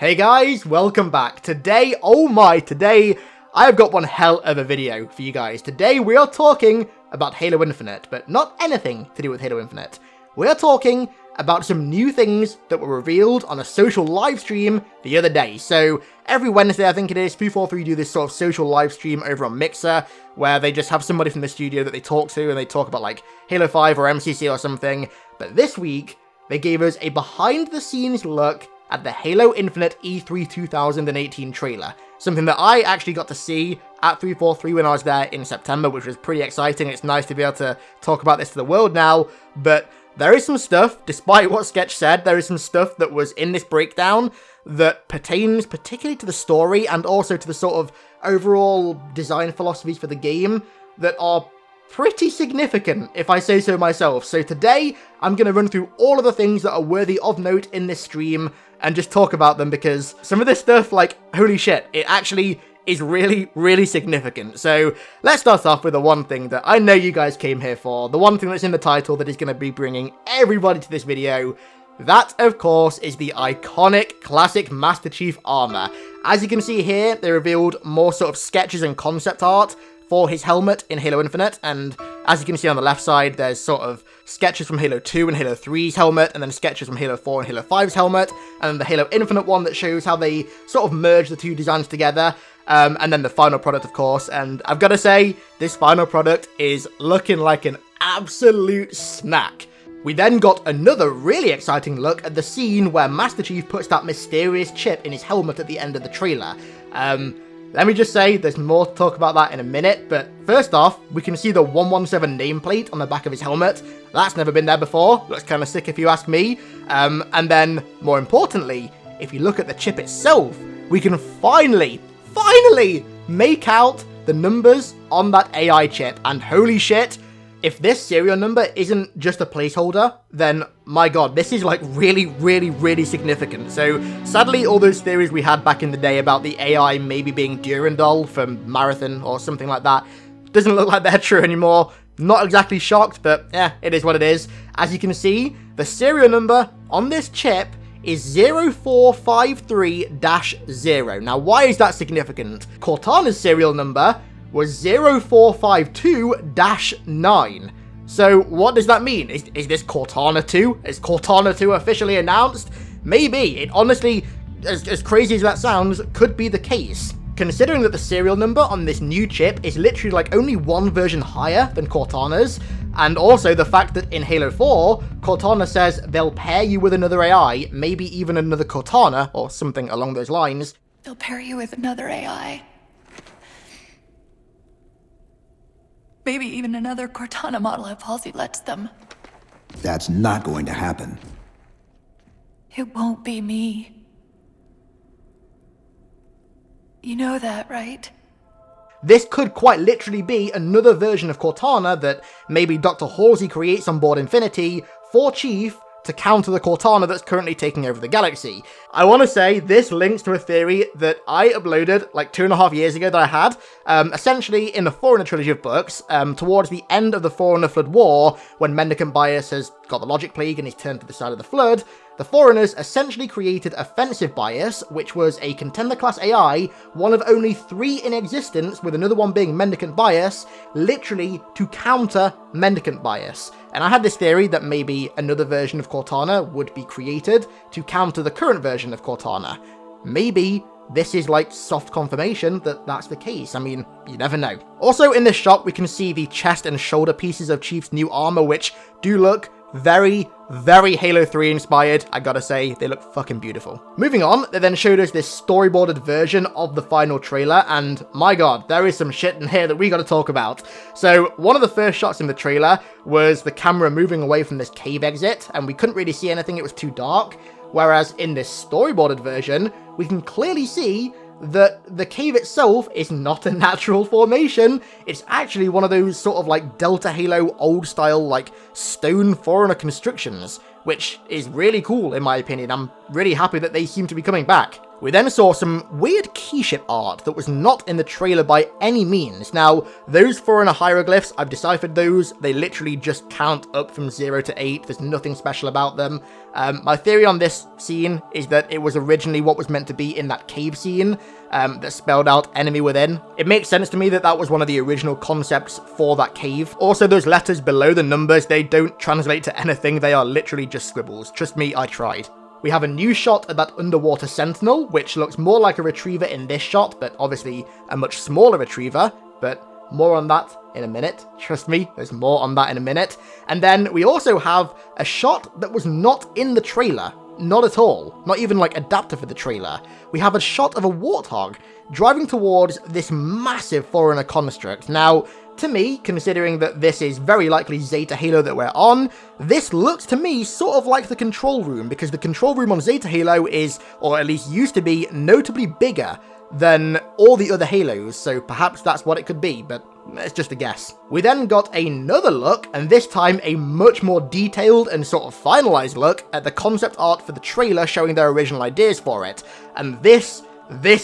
Hey guys, welcome back. Today, today I have got one hell of a video for you guys. Today we are talking about Halo Infinite, but not anything to do with Halo Infinite. We are talking about some new things that were revealed on a social live stream the other day. So every Wednesday, I think it is, 243 do this sort of social live stream over on Mixer, where they just have somebody from the studio that they talk to, and they talk about like Halo 5 or MCC or something. But this week, they gave us a behind-the-scenes look at the Halo Infinite E3 2018 trailer. Something that I actually got to see at 343 when I was there in September, which was pretty exciting. It's nice to be able to talk about this to the world now, but there is some stuff, despite what Sketch said, there is some stuff that was in this breakdown that pertains particularly to the story and also to the sort of overall design philosophies for the game that are pretty significant, if I say so myself. So today, I'm going to run through all of the things that are worthy of note in this stream and just talk about them, because some of this stuff, like, holy shit, it actually is really, really significant. So let's start off with the one thing that I know you guys came here for, the one thing that's in the title that is going to be bringing everybody to this video. That, of course, is the iconic classic Master Chief armor. As you can see here, they revealed more sort of sketches and concept art for his helmet in Halo Infinite, and as you can see on the left side, there's sort of sketches from Halo 2 and Halo 3's helmet, and then sketches from Halo 4 and Halo 5's helmet, and then the Halo Infinite one that shows how they sort of merge the two designs together, and then the final product, of course. And I've got to say, this final product is looking like an absolute snack. We then got another really exciting look at the scene where Master Chief puts that mysterious chip in his helmet at the end of the trailer. Let me just say, there's more to talk about that in a minute, but first off, we can see the 117 nameplate on the back of his helmet. That's never been there before. Looks kind of sick if you ask me. And then, more importantly, if you look at the chip itself, we can finally make out the numbers on that AI chip. And holy shit, if this serial number isn't just a placeholder, then my god, this is like really significant. So sadly, all those theories we had back in the day about the AI maybe being Durandal from Marathon or something like that, doesn't look like they're true anymore. Not exactly shocked, but yeah, it is what it is. As you can see, the serial number on this chip is 0453-0. Now, why is that significant? Cortana's serial number was 0452-9. So what does that mean? Is this Cortana 2? Is Cortana 2 officially announced? Maybe. It honestly, as crazy as that sounds, could be the case. Considering that the serial number on this new chip is literally like only one version higher than Cortana's, and also the fact that in Halo 4, Cortana says they'll pair you with another AI, maybe even another Cortana, or something along those lines. They'll pair you with another AI. Maybe even another Cortana model if Halsey lets them. That's not going to happen. It won't be me. You know that, right? This could quite literally be another version of Cortana that maybe Dr. Halsey creates on board Infinity for Chief to counter the Cortana that's currently taking over the galaxy. I want to say this links to a theory that I uploaded like 2.5 years ago that I had. Essentially, in the Forerunner trilogy of books, towards the end of the Forerunner Flood War, when Mendicant Bias has got the Logic Plague and he's turned to the side of the Flood, the Forerunners essentially created Offensive Bias, which was a contender-class AI, one of only 3 in existence, with another one being Mendicant Bias, literally to counter Mendicant Bias. And I had this theory that maybe another version of Cortana would be created to counter the current version of Cortana. Maybe this is like soft confirmation that that's the case. I mean, you never know. Also in this shot, we can see the chest and shoulder pieces of Chief's new armor, which do look very Halo 3 inspired. I gotta say, they look fucking beautiful. Moving on, they then showed us this storyboarded version of the final trailer, and my god, there is some shit in here that we gotta talk about. So, one of the first shots in the trailer was the camera moving away from this cave exit, and we couldn't really see anything, it was too dark. Whereas in this storyboarded version, we can clearly see that the cave itself is not a natural formation. It's actually one of those sort of like Delta Halo old style like stone Forerunner constructions, which is really cool in my opinion. I'm really happy that they seem to be coming back. We then saw some weird keyship art that was not in the trailer by any means. Now, those Forerunner hieroglyphs, I've deciphered those. They literally just count up from 0 to 8. There's nothing special about them. My theory on this scene is that it was originally what was meant to be in that cave scene that spelled out enemy within. It makes sense to me that that was one of the original concepts for that cave. Also, those letters below the numbers, they don't translate to anything. They are literally just scribbles. Trust me, I tried. We have a new shot of that underwater sentinel, which looks more like a retriever in this shot, but obviously a much smaller retriever, but more on that in a minute. Trust me, there's more on that in a minute. And then we also have a shot that was not in the trailer. Not at all. Not even like adapted for the trailer. We have a shot of a warthog driving towards this massive Forerunner construct. Now, to me, considering that this is very likely Zeta Halo that we're on, this looks to me sort of like the control room, because the control room on Zeta Halo is, or at least used to be, notably bigger than all the other Halos, so perhaps that's what it could be, but it's just a guess. We then got another look, and this time a much more detailed and sort of finalized look at the concept art for the trailer showing their original ideas for it, and this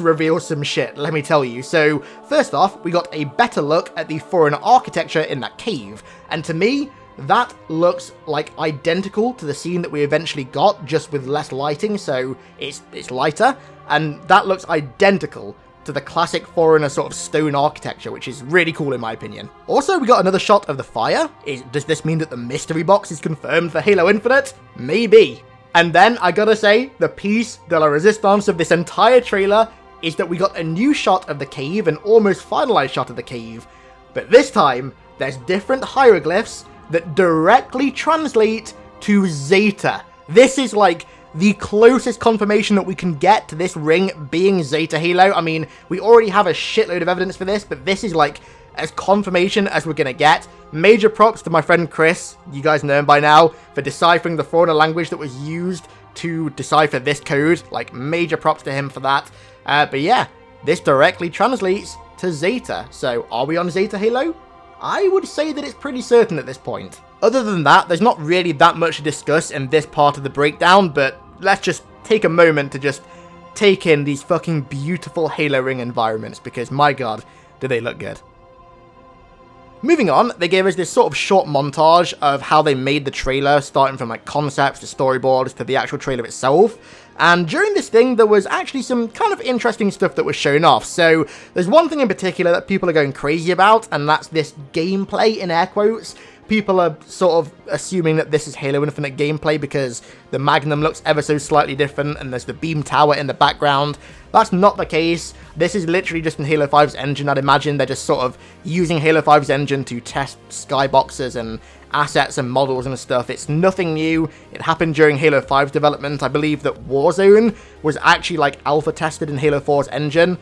reveals some shit, let me tell you. So, first off, we got a better look at the Forerunner architecture in that cave, and to me, that looks like identical to the scene that we eventually got, just with less lighting, so it's lighter, and that looks identical to the classic Forerunner sort of stone architecture, which is really cool in my opinion. Also, we got another shot of the fire. Does this mean that the mystery box is confirmed for Halo Infinite? Maybe. And then, I gotta say, the piece de la resistance of this entire trailer is that we got a new shot of the cave, an almost finalized shot of the cave, but this time, there's different hieroglyphs that directly translate to Zeta. This is like the closest confirmation that we can get to this ring being Zeta Halo. I mean, we already have a shitload of evidence for this, but this is like as confirmation as we're gonna get. Major props to my friend Chris, you guys know him by now, for deciphering the Forerunner language that was used to decipher this code. Like, major props to him for that. But yeah, this directly translates to Zeta. So, are we on Zeta Halo? I would say that it's pretty certain at this point. Other than that, there's not really that much to discuss in this part of the breakdown, but let's just take a moment to just take in these fucking beautiful Halo ring environments, because my god, do they look good. Moving on, they gave us this sort of short montage of how they made the trailer, starting from like concepts to storyboards to the actual trailer itself. And during this thing, there was actually some kind of interesting stuff that was shown off. So there's one thing in particular that people are going crazy about, and that's this gameplay in air quotes. People are sort of assuming that this is Halo Infinite gameplay because the Magnum looks ever so slightly different and there's the beam tower in the background. That's not the case. This is literally just in Halo 5's engine. I'd imagine they're just sort of using Halo 5's engine to test skyboxes and assets and models and stuff. It's nothing new. It happened during Halo 5's development. I believe that Warzone was actually like alpha tested in Halo 4's engine.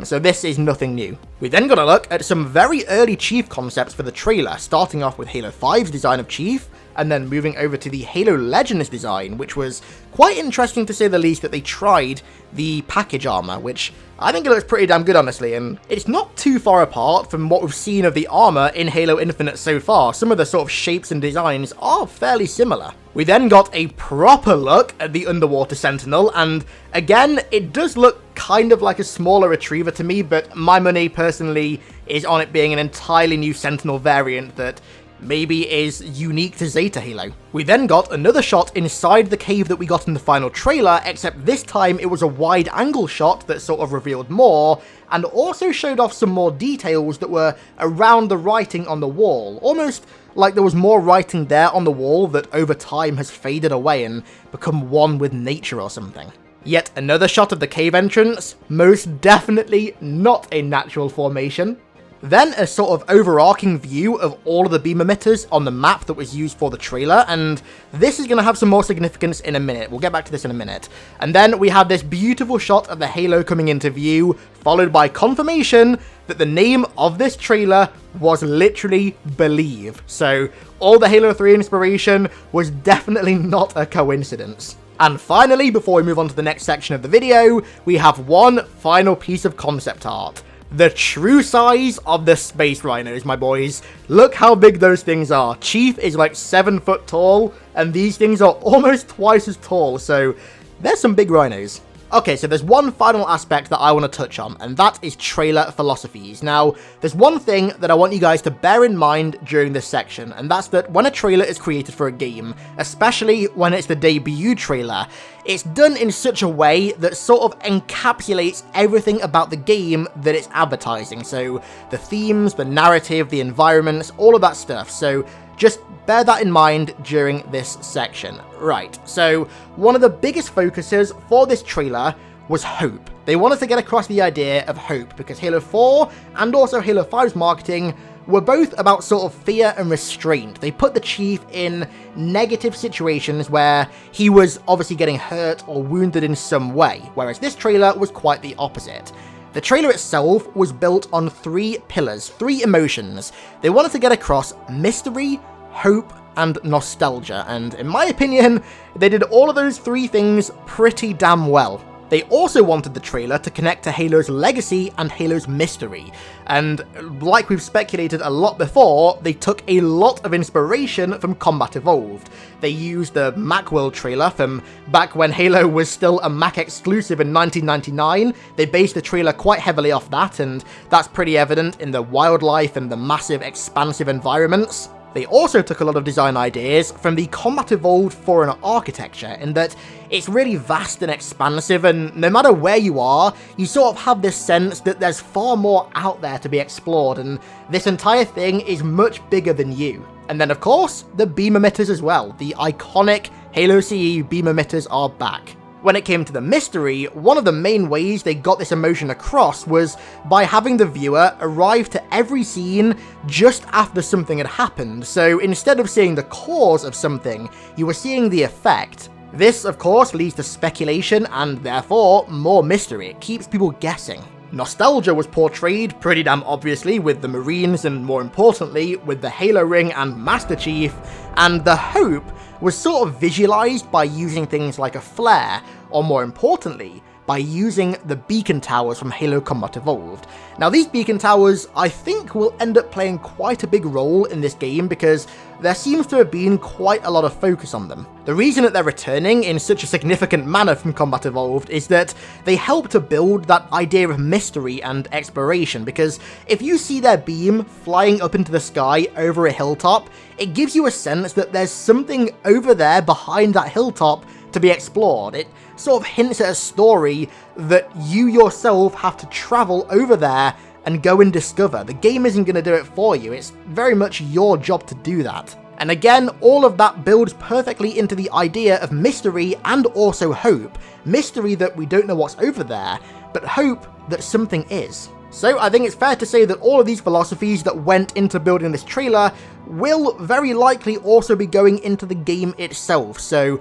So this is nothing new. We then got a look at some very early Chief concepts for the trailer, starting off with Halo 5's design of Chief, and then moving over to the Halo Legends design, which was quite interesting to say the least, that they tried the package armor, which I think it looks pretty damn good, honestly, and it's not too far apart from what we've seen of the armor in Halo Infinite so far. Some of the sort of shapes and designs are fairly similar. We then got a proper look at the underwater sentinel, and again, it does look kind of like a smaller retriever to me, but my money personally is on it being an entirely new sentinel variant that maybe is unique to Zeta Halo. We then got another shot inside the cave that we got in the final trailer, except this time it was a wide angle shot that sort of revealed more, and also showed off some more details that were around the writing on the wall, almost like there was more writing there on the wall that over time has faded away and become one with nature or something. Yet another shot of the cave entrance, most definitely not a natural formation. Then a sort of overarching view of all of the beam emitters on the map that was used for the trailer, and this is going to have some more significance in a minute. We'll get back to this in a minute. And then we have this beautiful shot of the Halo coming into view, followed by confirmation that the name of this trailer was literally Believe. So all the Halo 3 inspiration was definitely not a coincidence. And finally, before we move on to the next section of the video, we have one final piece of concept art. The true size of the space rhinos, my boys. Look how big those things are. Chief is like 7 foot tall, and these things are almost twice as tall, so there's some big rhinos. Okay, so there's one final aspect that I want to touch on, and that is trailer philosophies. Now, there's one thing that I want you guys to bear in mind during this section, and that's that when a trailer is created for a game, especially when it's the debut trailer, it's done in such a way that sort of encapsulates everything about the game that it's advertising. So the themes, the narrative, the environments, all of that stuff. So just bear that in mind during this section. Right, so one of the biggest focuses for this trailer was hope. They wanted to get across the idea of hope because Halo 4 and also Halo 5's marketing were both about sort of fear and restraint. They put the Chief in negative situations where he was obviously getting hurt or wounded in some way, whereas this trailer was quite the opposite. The trailer itself was built on 3 pillars, 3 emotions. They wanted to get across mystery, hope, and nostalgia, and in my opinion, they did all of those 3 things pretty damn well. They also wanted the trailer to connect to Halo's legacy and Halo's mystery, and like we've speculated a lot before, they took a lot of inspiration from Combat Evolved. They used the Macworld trailer from back when Halo was still a Mac exclusive in 1999. They based the trailer quite heavily off that, and that's pretty evident in the wildlife and the massive expansive environments. They also took a lot of design ideas from the Combat Evolved foreign architecture, in that it's really vast and expansive, and no matter where you are, you sort of have this sense that there's far more out there to be explored, and this entire thing is much bigger than you. And then of course, the beam emitters as well. The iconic Halo CE beam emitters are back. When it came to the mystery, one of the main ways they got this emotion across was by having the viewer arrive to every scene just after something had happened, so instead of seeing the cause of something, you were seeing the effect. This, of course, leads to speculation and therefore more mystery. It keeps people guessing. Nostalgia was portrayed pretty damn obviously with the Marines and, more importantly, with the Halo Ring and Master Chief, and the hope was sort of visualized by using things like a flare, or more importantly, by using the beacon towers from Halo Combat Evolved. Now these beacon towers, I think, will end up playing quite a big role in this game because there seems to have been quite a lot of focus on them. The reason that they're returning in such a significant manner from Combat Evolved is that they help to build that idea of mystery and exploration, because if you see their beam flying up into the sky over a hilltop, it gives you a sense that there's something over there behind that hilltop to be explored. It sort of hints at a story that you yourself have to travel over there and go and discover. The game isn't going to do it for you, it's very much your job to do that. And again, all of that builds perfectly into the idea of mystery and also hope. Mystery that we don't know what's over there, but hope that something is. So I think it's fair to say that all of these philosophies that went into building this trailer will very likely also be going into the game itself, so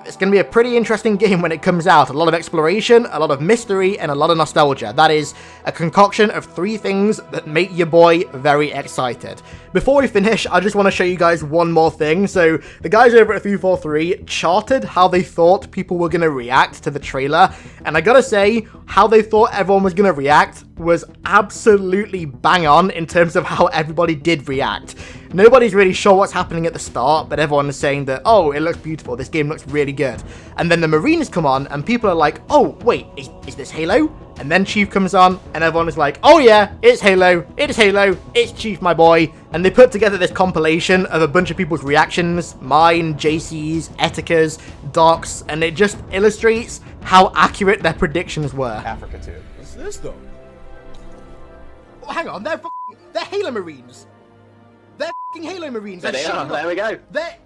it's going to be a pretty interesting game when it comes out. A lot of exploration, a lot of mystery, and a lot of nostalgia. That is a concoction of 3 things that make your boy very excited. Before we finish, I just want to show you guys one more thing. So the guys over at 343 charted how they thought people were going to react to the trailer, and I gotta say, how they thought everyone was going to react was absolutely bang on in terms of how everybody did react. Nobody's really sure what's happening at the start, but everyone is saying that, oh, it looks beautiful, this game looks really good. And then the Marines come on, and people are like, oh, wait, is this Halo? And then Chief comes on, and everyone is like, oh yeah, it's Halo, it's Chief, my boy. And they put together this compilation of a bunch of people's reactions, mine, JC's, Etika's, Doc's, and it just illustrates how accurate their predictions were. Africa too. What's this though? Oh, hang on, they're Halo Marines. They're f***ing Halo Marines. There they are. There we go. They're...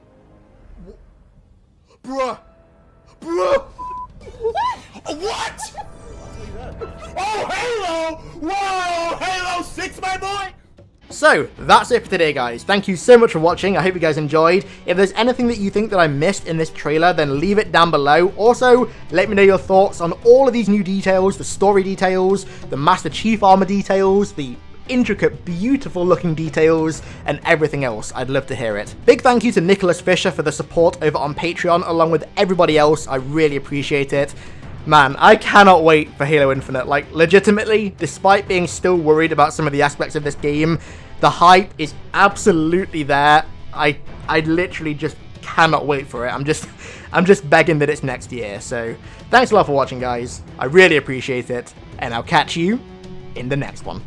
Bruh. What? Oh, Halo! Whoa, Halo 6, my boy! So, that's it for today, guys. Thank you so much for watching. I hope you guys enjoyed. If there's anything that you think that I missed in this trailer, then leave it down below. Also, let me know your thoughts on all of these new details, the story details, the Master Chief armor details, the intricate, beautiful looking details, and everything else. I'd love to hear it. Big thank you to Nicholas Fisher for the support over on Patreon, along with everybody else. I really appreciate it. Man, I cannot wait for Halo Infinite. Like, legitimately, despite being still worried about some of the aspects of this game, the hype is absolutely there. I literally just cannot wait for it. I'm just begging that it's next year. So thanks a lot for watching, guys. I really appreciate it, and I'll catch you in the next one.